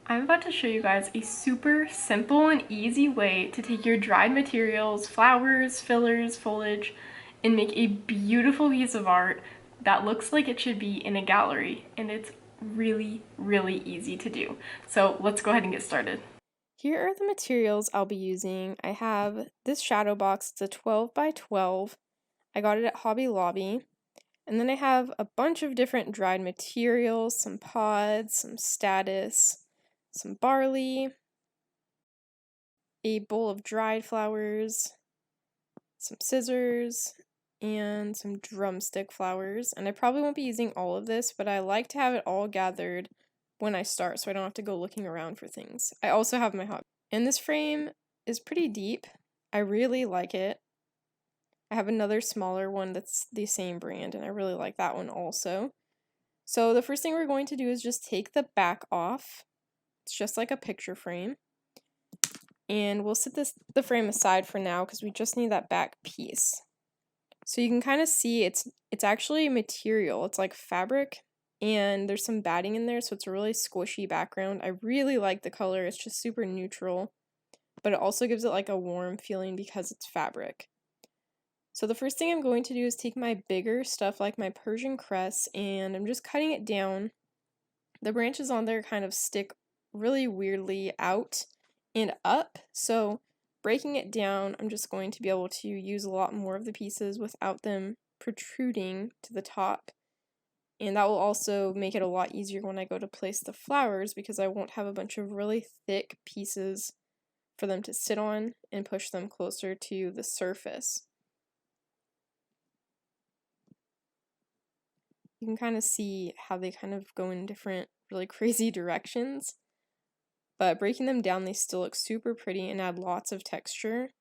I'm about to show you guys a super simple and easy way to take your dried materials, flowers, fillers, foliage, and make a beautiful piece of art that looks like it should be in a gallery. And it's really, really easy to do. So let's go ahead and get started. Here are the materials I'll be using. I have this shadow box. It's a 12 by 12. I got it at Hobby Lobby. And then I have a bunch of different dried materials, some pods, some statice, some barley, a bowl of dried flowers, some scissors, and some drumstick flowers. And I probably won't be using all of this, but I like to have it all gathered when I start so I don't have to go looking around for things. I also have my hot. And this frame is pretty deep. I really like it. I have another smaller one that's the same brand, and I really like that one also. So the first thing we're going to do is just take the back off. It's just like a picture frame. And we'll set the frame aside for now because we just need that back piece. So you can kind of see it's actually material. It's like fabric, and there's some batting in there, so it's a really squishy background. I really like the color. It's just super neutral, but it also gives it like a warm feeling because it's fabric. So the first thing I'm going to do is take my bigger stuff like my Persian cress, and I'm just cutting it down. The branches on there kind of stick really weirdly out and up, so breaking it down, I'm just going to be able to use a lot more of the pieces without them protruding to the top. And that will also make it a lot easier when I go to place the flowers because I won't have a bunch of really thick pieces for them to sit on and push them closer to the surface. You can kind of see how they kind of go in different really crazy directions. But breaking them down, they still look super pretty and add lots of texture.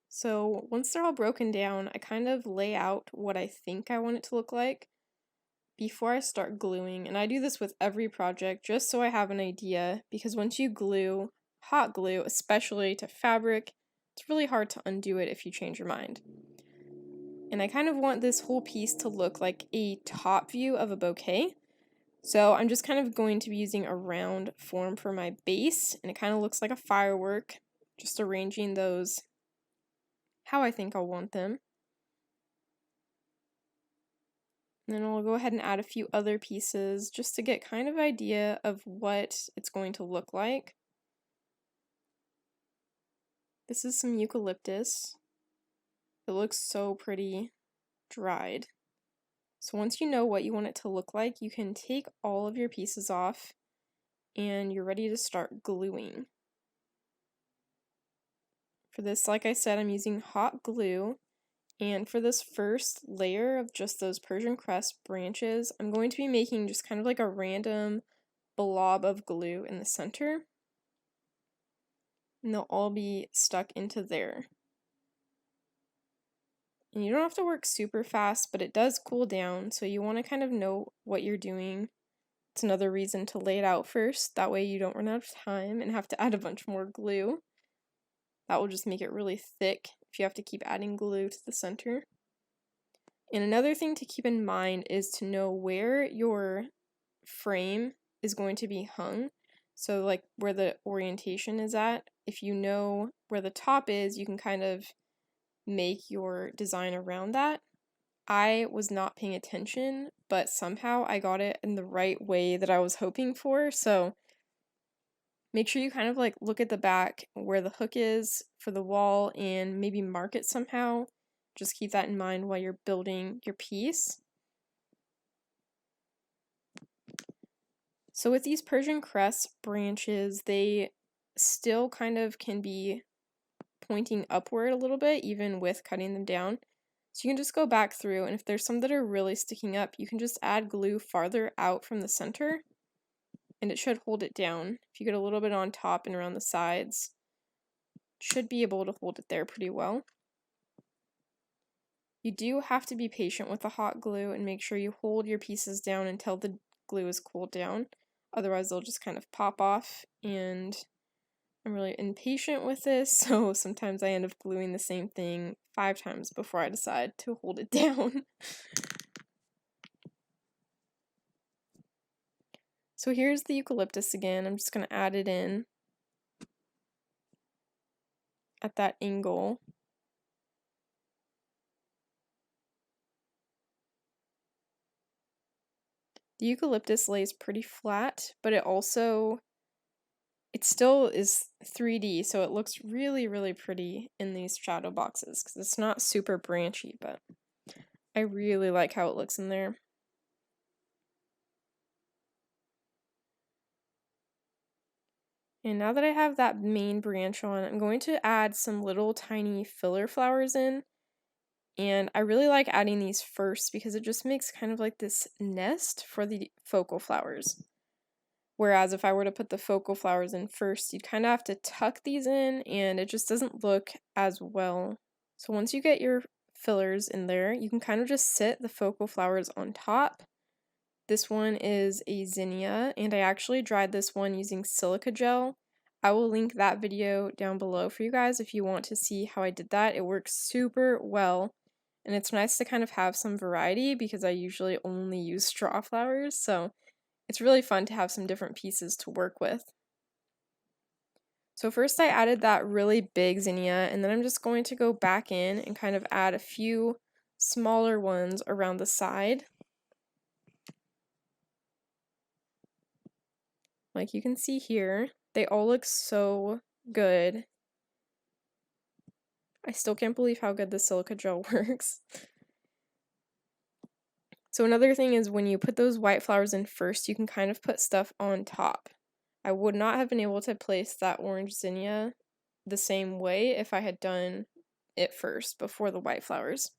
So once they're all broken down, I kind of lay out what I think I want it to look like before I start gluing. And I do this with every project just so I have an idea, because once you glue, hot glue, especially to fabric, it's really hard to undo it if you change your mind. And I kind of want this whole piece to look like a top view of a bouquet. So I'm just kind of going to be using a round form for my base, and it kind of looks like a firework, just arranging those how I think I'll want them. And then I'll go ahead and add a few other pieces just to get kind of idea of what it's going to look like. This is some eucalyptus. It looks so pretty dried. So once you know what you want it to look like, you can take all of your pieces off and you're ready to start gluing. For this, like I said, I'm using hot glue, and for this first layer of just those Persian cress branches, I'm going to be making just kind of like a random blob of glue in the center, and they'll all be stuck into there. And you don't have to work super fast, but it does cool down, so you want to kind of know what you're doing. It's another reason to lay it out first, that way you don't run out of time and have to add a bunch more glue. That will just make it really thick if you have to keep adding glue to the center. And another thing to keep in mind is to know where your frame is going to be hung. So like where the orientation is at. If you know where the top is, you can kind of make your design around that. I was not paying attention, but somehow I got it in the right way that I was hoping for. So make sure you kind of like look at the back where the hook is for the wall and maybe mark it somehow. Just keep that in mind while you're building your piece. So with these Persian cress branches, they still kind of can be pointing upward a little bit, even with cutting them down. So you can just go back through, and if there's some that are really sticking up, you can just add glue farther out from the center, and it should hold it down. If you get a little bit on top and around the sides, should be able to hold it there pretty well. You do have to be patient with the hot glue and make sure you hold your pieces down until the glue is cooled down. Otherwise they'll just kind of pop off, and I'm really impatient with this, so sometimes I end up gluing the same thing 5 times before I decide to hold it down. So here's the eucalyptus again. I'm just going to add it in at that angle. The eucalyptus lays pretty flat, but it still is 3D, so it looks really, really pretty in these shadow boxes, because it's not super branchy, but I really like how it looks in there. And now that I have that main branch on, I'm going to add some little tiny filler flowers in. And I really like adding these first because it just makes kind of like this nest for the focal flowers. Whereas if I were to put the focal flowers in first, you'd kind of have to tuck these in and it just doesn't look as well. So once you get your fillers in there, you can kind of just sit the focal flowers on top. This one is a zinnia, and I actually dried this one using silica gel. I will link that video down below for you guys if you want to see how I did that. It works super well, and it's nice to kind of have some variety because I usually only use straw flowers, so it's really fun to have some different pieces to work with. So first I added that really big zinnia, and then I'm just going to go back in and kind of add a few smaller ones around the side. Like you can see here, they all look so good. I still can't believe how good the silica gel works. So another thing is when you put those white flowers in first, you can kind of put stuff on top. I would not have been able to place that orange zinnia the same way if I had done it first before the white flowers.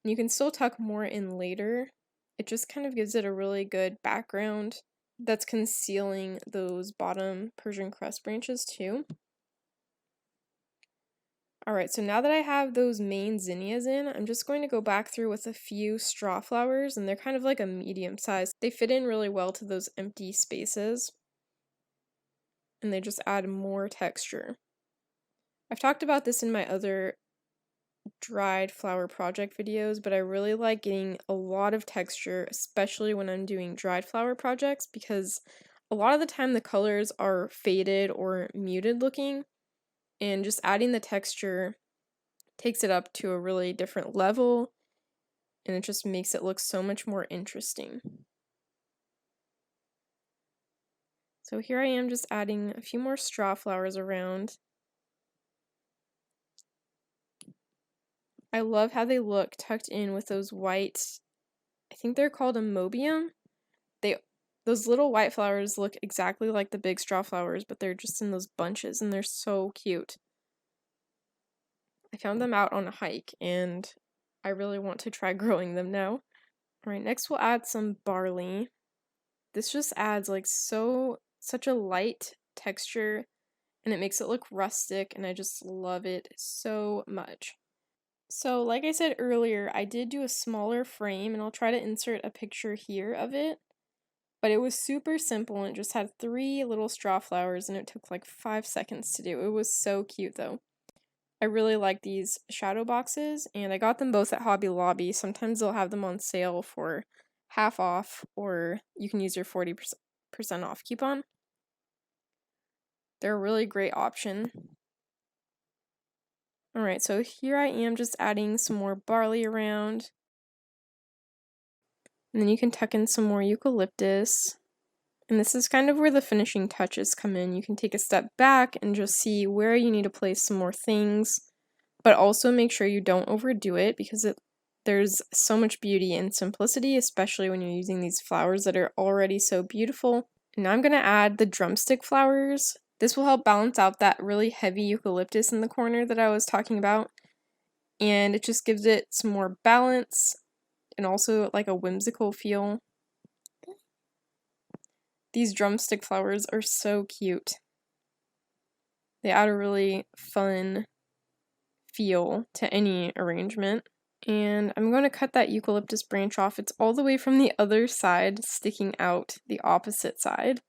And you can still tuck more in later. It just kind of gives it a really good background that's concealing those bottom Persian crust branches too. Alright, so now that I have those main zinnias in, I'm just going to go back through with a few straw flowers, and they're kind of like a medium size. They fit in really well to those empty spaces, and they just add more texture. I've talked about this in my other dried flower project videos, but I really like getting a lot of texture, especially when I'm doing dried flower projects, because a lot of the time the colors are faded or muted looking, and just adding the texture takes it up to a really different level, and it just makes it look so much more interesting. So here I am just adding a few more straw flowers around. I love how they look tucked in with those white, I think they're called amobium. Those little white flowers look exactly like the big straw flowers, but they're just in those bunches, and they're so cute. I found them out on a hike, and I really want to try growing them now. Alright, next we'll add some barley. This just adds like such a light texture, and it makes it look rustic, and I just love it so much. So like I said earlier, I did do a smaller frame, and I'll try to insert a picture here of it. But it was super simple, and it just had 3 little straw flowers, and it took like 5 seconds to do. It was so cute though. I really like these shadow boxes, and I got them both at Hobby Lobby. Sometimes they'll have them on sale for half off, or you can use your 40% off coupon. They're a really great option. Alright, so here I am just adding some more barley around. And then you can tuck in some more eucalyptus. And this is kind of where the finishing touches come in. You can take a step back and just see where you need to place some more things, but also make sure you don't overdo it because there's so much beauty in simplicity, especially when you're using these flowers that are already so beautiful. And now I'm going to add the drumstick flowers. This will help balance out that really heavy eucalyptus in the corner that I was talking about. And it just gives it some more balance and also like a whimsical feel. These drumstick flowers are so cute. They add a really fun feel to any arrangement. And I'm going to cut that eucalyptus branch off. It's all the way from the other side, sticking out the opposite side.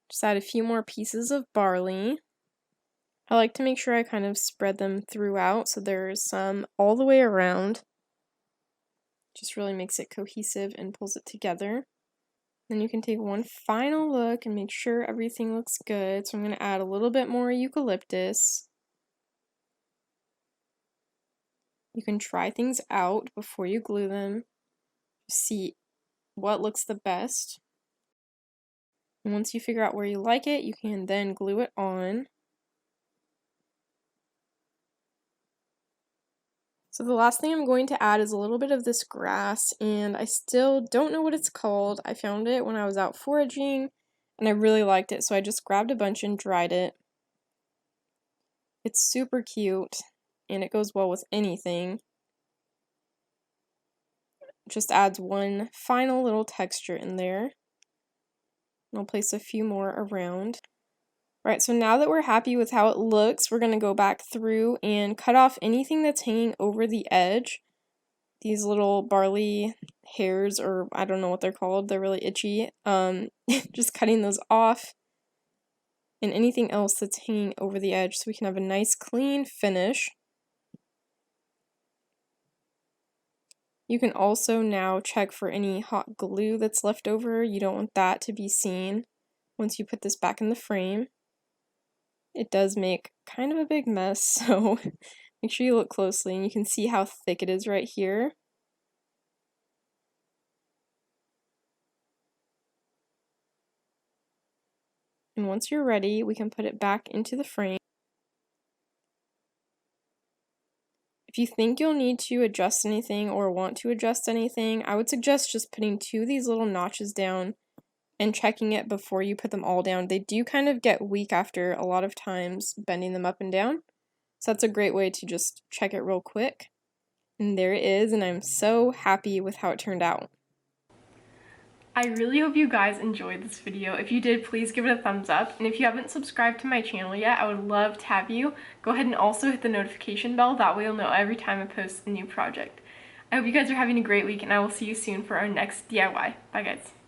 Just add a few more pieces of barley. I like to make sure I kind of spread them throughout, so there's some all the way around. Just really makes it cohesive and pulls it together. Then you can take one final look and make sure everything looks good. So I'm going to add a little bit more eucalyptus. You can try things out before you glue them. See what looks the best. And once you figure out where you like it, you can then glue it on. So the last thing I'm going to add is a little bit of this grass, and I still don't know what it's called. I found it when I was out foraging, and I really liked it, so I just grabbed a bunch and dried it. It's super cute, and it goes well with anything. Just adds one final little texture in there. And I'll place a few more around. Alright, so now that we're happy with how it looks, we're going to go back through and cut off anything that's hanging over the edge. These little barley hairs, or I don't know what they're called, they're really itchy. Just cutting those off. And anything else that's hanging over the edge so we can have a nice clean finish. You can also now check for any hot glue that's left over. You don't want that to be seen once you put this back in the frame. It does make kind of a big mess, so make sure you look closely, and you can see how thick it is right here. And once you're ready, we can put it back into the frame. If you think you'll need to adjust anything or want to adjust anything, I would suggest just putting 2 of these little notches down and checking it before you put them all down. They do kind of get weak after a lot of times bending them up and down. So that's a great way to just check it real quick. And there it is, and I'm so happy with how it turned out. I really hope you guys enjoyed this video. If you did, please give it a thumbs up. And if you haven't subscribed to my channel yet, I would love to have you. Go ahead and also hit the notification bell. That way you'll know every time I post a new project. I hope you guys are having a great week, and I will see you soon for our next DIY. Bye guys.